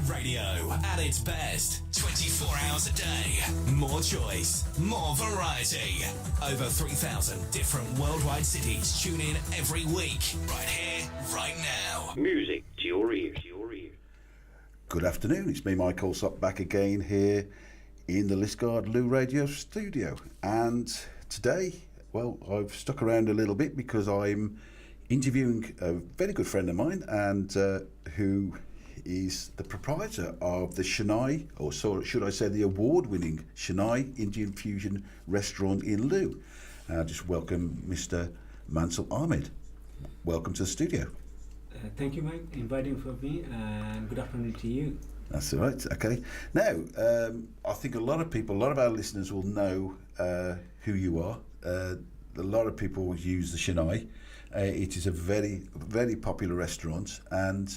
Radio at its best. 24 hours a day. More choice. More variety. Over 3,000 different worldwide cities tune in every week. Right here, right now. Music to your ears. Good afternoon. It's me, Mike Allsop, back again here in the Liskeard Looe Radio studio. And today, well, I've stuck around a little bit because I'm interviewing a very good friend of mine and who is the proprietor of the Chennai, or so should I say the award-winning Chennai Indian Fusion restaurant in Looe. Just welcome Mr. Mansal Ahmed. Welcome to the studio. Thank you, Mike, inviting for me, and good afternoon to you. That's all right. Okay. Now, I think a lot of our listeners will know who you are. A lot of people use the Chennai. It is a very, very popular restaurant, and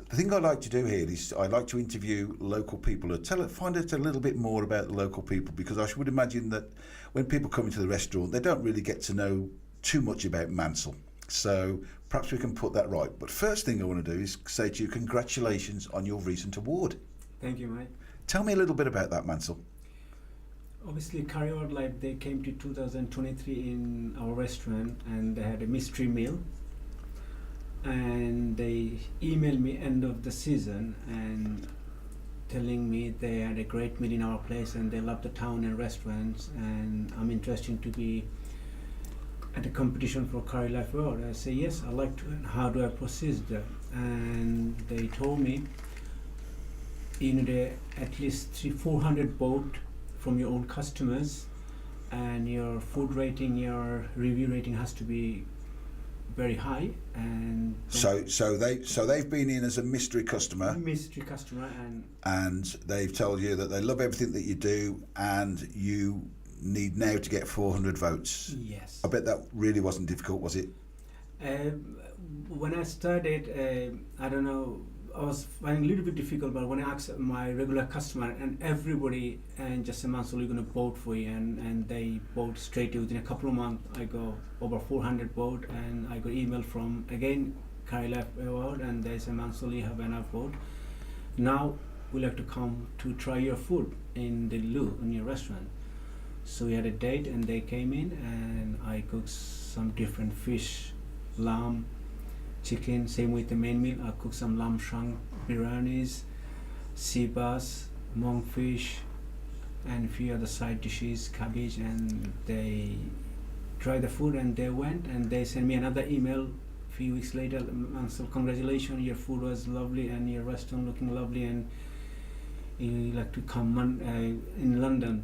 the thing I like to do here is I like to interview local people to find out a little bit more about the local people, because I would imagine that when people come into the restaurant, they don't really get to know too much about Mansal. So perhaps we can put that right. But first thing I want to do is say to you, congratulations on your recent award. Thank you, Mike. Tell me a little bit about that, Mansal. Obviously, Curry Out Life, they came to 2023 in our restaurant and they had a mystery meal. And they emailed me end of the season and telling me they had a great meal in our place and they love the town and restaurants and I'm interested to be at a competition for Curry Life Award. I say yes, I like to. And how do I proceed there? And they told me you need at least 400 votes from your own customers, and your food rating, your review rating has to be very high. And so they've been in as a mystery customer, and they've told you that they love everything that you do, and you need now to get 400 votes. Yes. I bet that really wasn't difficult, was it? When I started, I don't know, I was finding a little bit difficult, but when I asked my regular customer and everybody, and just a month, so we're going to vote for you, and they vote straight within a couple of months. I go over 400 vote, and I got email from again Curry Life Award, and they say, Mansal, you have enough vote. Now we like to come to try your food in the Looe, in your restaurant. So we had a date and they came in and I cooked some different fish, lamb, chicken, same with the main meal. I cooked some lamb shank biryanis, sea bass, monkfish, and a few other side dishes, cabbage, and they tried the food and they went and they sent me another email a few weeks later. Mansal, congratulations, your food was lovely and your restaurant looking lovely, and you like to come in London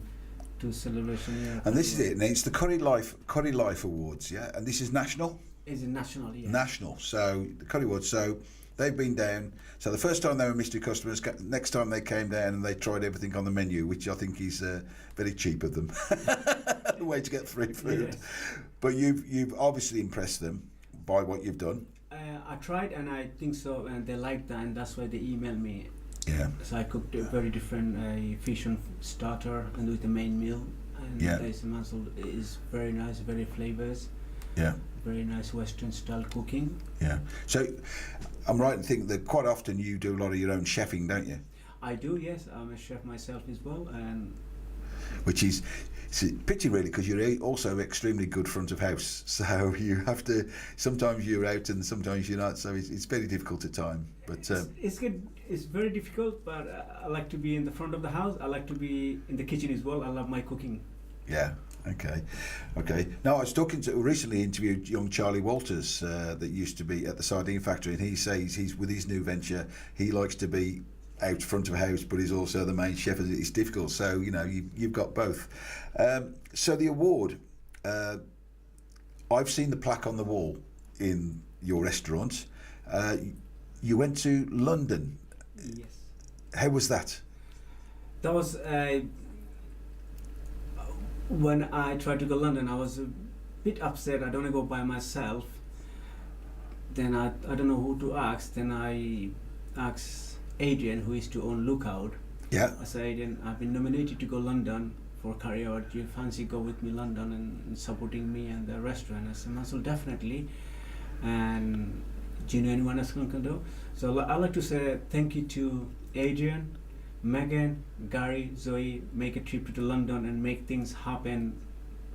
to celebration. And this is it. Now it's the Curry Life Awards, yeah. And this is national. Is it national? Yeah. National. So the Curry Awards. So they've been down. So the first time they were mystery customers. Next time they came down and they tried everything on the menu, which I think is very cheap of them. The way to get free food. Yes. But you've obviously impressed them by what you've done. I tried, and I think so, and they liked that, and that's why they emailed me. Yeah. So I cooked a very different fish and starter and with the main meal. And this Mansal is very nice, very flavors. Yeah. Very nice Western style cooking. Yeah. So I'm right in thinking that quite often you do a lot of your own chefing, don't you? I do, yes. I'm a chef myself as well, and which is it's a pity really, because you're also extremely good front of house, so you have to, sometimes you're out and sometimes you're not, so it's very difficult at time. But it's good. It's very difficult, but I like to be in the front of the house. I like to be in the kitchen as well. I love my cooking. Yeah. Okay. Now I was recently interviewed young Charlie Walters that used to be at the sardine factory, and he says he's with his new venture, he likes to be out front of a house, but he's also the main chef. It's difficult, so you've got both. So the award, I've seen the plaque on the wall in your restaurant. You went to London. Yes. How was that? That was when I tried to go to London. I was a bit upset. I don't want to go by myself. Then I don't know who to ask. Then I asked Adrian, who is to own Lookout. Yeah. I said, Adrian, I've been nominated to go London for Curry Out. Do you fancy go with me London and supporting me and the restaurant? I said, Mansal, definitely. And do you know anyone else can do? So I'd like to say thank you to Adrian, Megan, Gary, Zoe. Make a trip to London and make things happen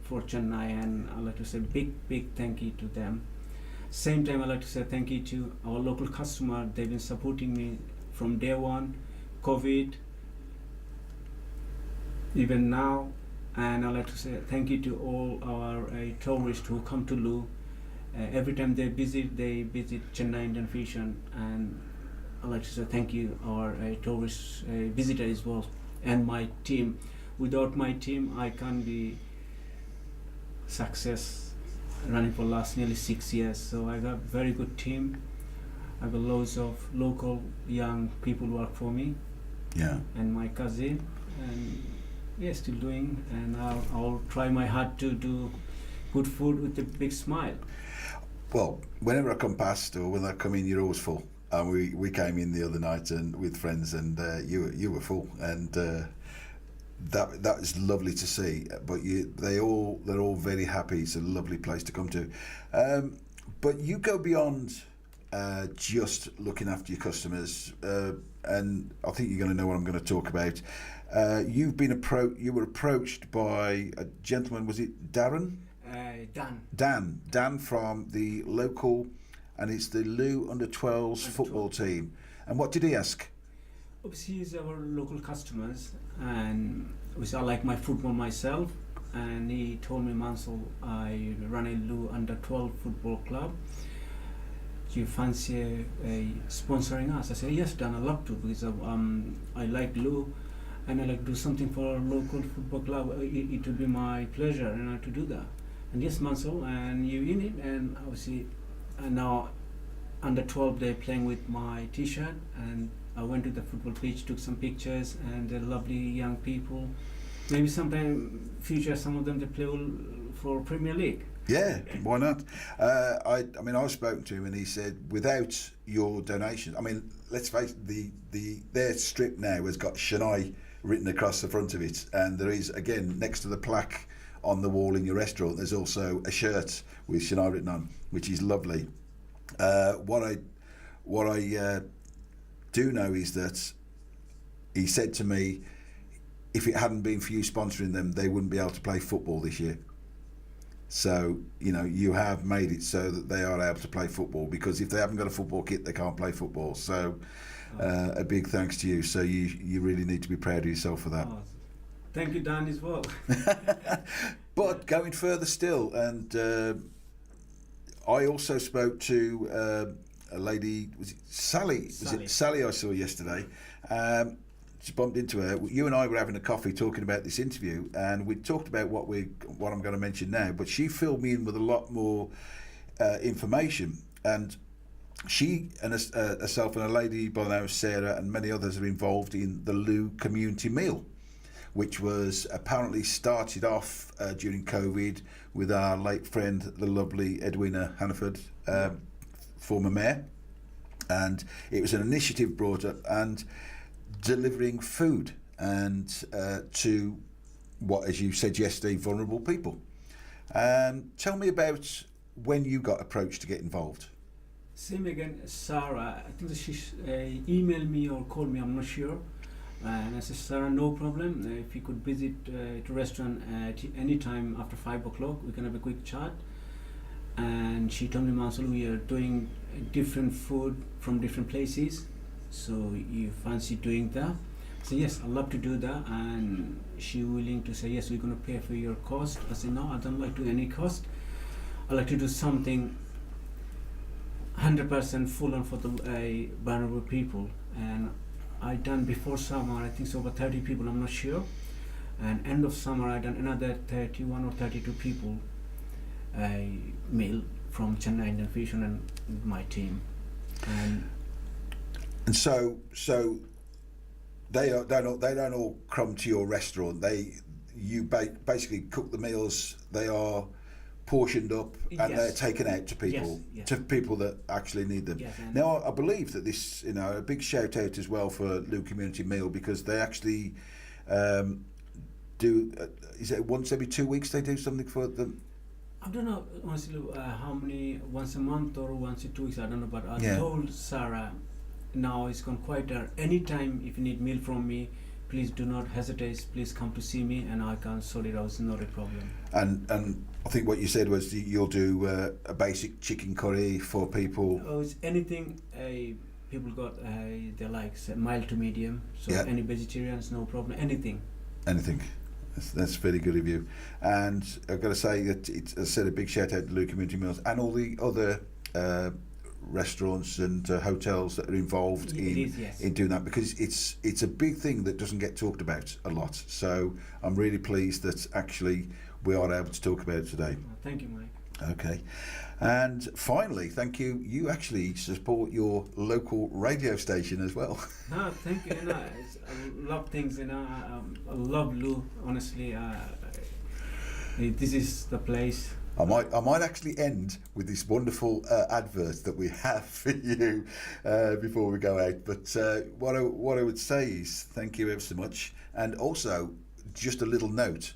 for Chennai, and I'd like to say big thank you to them. Same time, I'd like to say thank you to our local customer. They've been supporting me from day one, COVID, even now. And I'd like to say thank you to all our tourists who come to Looe. Every time they visit Chennai Indian Fusion, and I'd like to say thank you our tourist visitor as well, and my team. Without my team, I can't be success running for last nearly 6 years. So I got very good team. I got loads of local young people work for me. Yeah. And my cousin, and yeah, still doing. And I'll try my hard to do good food with a big smile. Well, whenever I come past or when I come in, you're always full. And we came in the other night and with friends, and you were full, and that is lovely to see. But they're all very happy. It's a lovely place to come to. But you go beyond just looking after your customers, and I think you're going to know what I'm going to talk about. You were approached by a gentleman. Was it Darren? Dan from the local, and it's the Looe under-12s football team. And what did he ask? Obviously, he's our local customers, and which I like my football myself. And he told me, Mansell, I run a Looe under-12 football club. Do you fancy sponsoring us? I said, yes, Dan, I'd love to, because I like Looe, and I like to do something for our local football club. It would be my pleasure, to do that. And yes, Mansell, and you in it, and obviously, and now under 12 they're playing with my T-shirt, and I went to the football pitch, took some pictures, and they're lovely young people. Maybe sometime future, some of them they play for Premier League. Yeah, why not? I mean, I was spoken to him, and he said, without your donation, I mean, let's face it, their strip now has got Chennai written across the front of it, and there is, again, next to the plaque on the wall in your restaurant, there's also a shirt with Chennai written on, which is lovely. What I do know is that he said to me, if it hadn't been for you sponsoring them, they wouldn't be able to play football this year. So, you have made it so that they are able to play football, because if they haven't got a football kit, they can't play football. So, a big thanks to you. So you really need to be proud of yourself for that. Oh, thank you, Dan, as well. But going further still, and I also spoke to a lady, was it Sally? Was it Sally I saw yesterday? Just bumped into her. You and I were having a coffee talking about this interview, and we talked about what I'm going to mention now, but she filled me in with a lot more information, and she and herself and a lady by the name of Sarah and many others are involved in the Looe community meal, which was apparently started off during COVID with our late friend, the lovely Edwina Hannaford, former mayor, and it was an initiative brought up and delivering food and to what, as you said yesterday, vulnerable people. Tell me about when you got approached to get involved. Same again, Sarah. I think that she emailed me or called me, I'm not sure. And I said, Sarah, no problem. If you could visit the restaurant at any time after 5 o'clock, we can have a quick chat. And she told me, Mansell, we are doing different food from different places. So you fancy doing that? I said, yes, I'd love to do that. And she willing to say, yes, we're going to pay for your cost. I said, no, I don't like to do any cost. I like to do something 100% full on for the vulnerable people. And I done before summer, I think so over 30 people, I'm not sure. And end of summer, I done another 31 or 32 people a meal from Chennai Indian Fusion and my team. And so they don't all come to your restaurant. You basically cook the meals. They are portioned up and they're taken out to people, to people that actually need them. Yes, now, I believe that this, a big shout out as well for Looe Community Meal, because they actually do. Is it once every 2 weeks they do something for them? I don't know honestly how many, once a month or once in 2 weeks, I don't know, but I Yeah. told Sarah now it's gone quieter. Anytime if you need meal from me, please do not hesitate, please come to see me and I can sort it out, it's not a problem. And I think what you said was you'll do a basic chicken curry for people. Oh, it's anything people got they like say, mild to medium, so Yeah. any vegetarians, no problem, anything. Anything. That's very good of you. And I've got to say that I said a big shout out to Looe Community Meals and all the other restaurants and hotels that are involved It in is, yes. in doing that, because it's a big thing that doesn't get talked about a lot. So I'm really pleased that actually we are able to talk about it today. Thank you, Mike. Okay. And finally, thank you. You actually support your local radio station as well. No, thank you. I love things. I love Looe. Honestly, this is the place. I might actually end with this wonderful advert that we have for you before we go out. But what I would say is thank you ever so much, and also just a little note: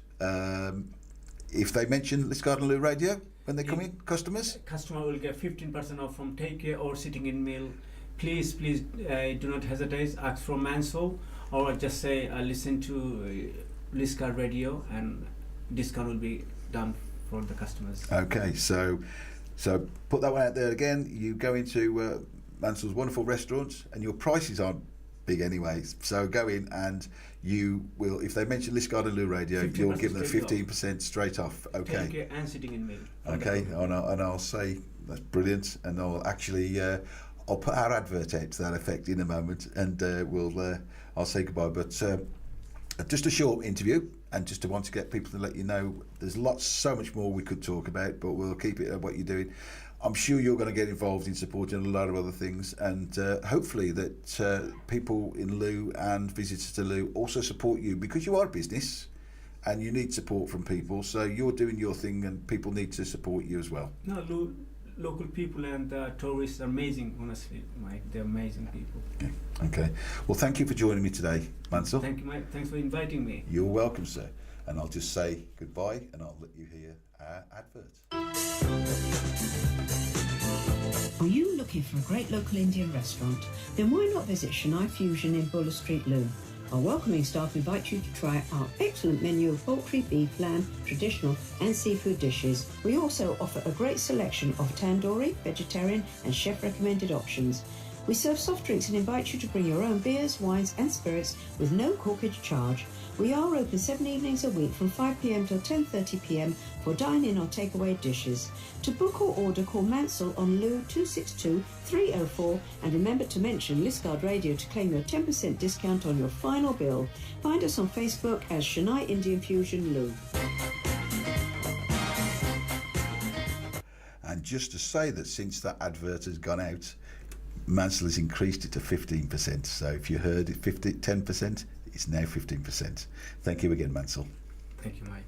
if they mention Liskeard and Looe Radio when they come in, customers, Customer will get 15% off from takeaway or sitting in meal. Please do not hesitate. Ask for Mansell or just say listen to Liskeard Radio, and discount will be done for the customers. Okay, so put that one out there again. You go into Mansell's wonderful restaurants, and your prices aren't big anyway. So go in, and you will, if they mention Liskeard and Looe Radio, you'll give them 15% straight off. Okay. Takeaway and sitting in meal. Okay, and I'll say that's brilliant, and I'll actually I'll put our advert out to that effect in a moment, and I'll say goodbye. But just a short interview, and just to want to get people to let you know there's so much more we could talk about, but we'll keep it at what you're doing. I'm sure you're going to get involved in supporting a lot of other things, and hopefully that people in Looe and visitors to Looe also support you, because you are a business and you need support from people. So you're doing your thing, and people need to support you as well. No, local people and tourists are amazing, honestly, Mike. They're amazing people. Okay. Well, thank you for joining me today, Mansell. Thank you, Mike. Thanks for inviting me. You're welcome, sir. And I'll just say goodbye, and I'll let you hear our advert. Are you looking for a great local Indian restaurant? Then why not visit Chennai Fusion in Buller Street, Looe? Our welcoming staff invite you to try our excellent menu of poultry, beef, lamb, traditional and seafood dishes. We also offer a great selection of tandoori, vegetarian and chef-recommended options. We serve soft drinks and invite you to bring your own beers, wines and spirits with no corkage charge. We are open 7 evenings a week from 5 p.m. till 10:30 p.m. for dine-in or takeaway dishes. To book or order, call Mansell on Looe 262 304, and remember to mention Liskeard Radio to claim your 10% discount on your final bill. Find us on Facebook as Chennai Indian Fusion Looe. And just to say that since that advert has gone out, Mansell has increased it to 15%. So if you heard it 10%, it's now 15%. Thank you again, Mansell. Thank you, Mike.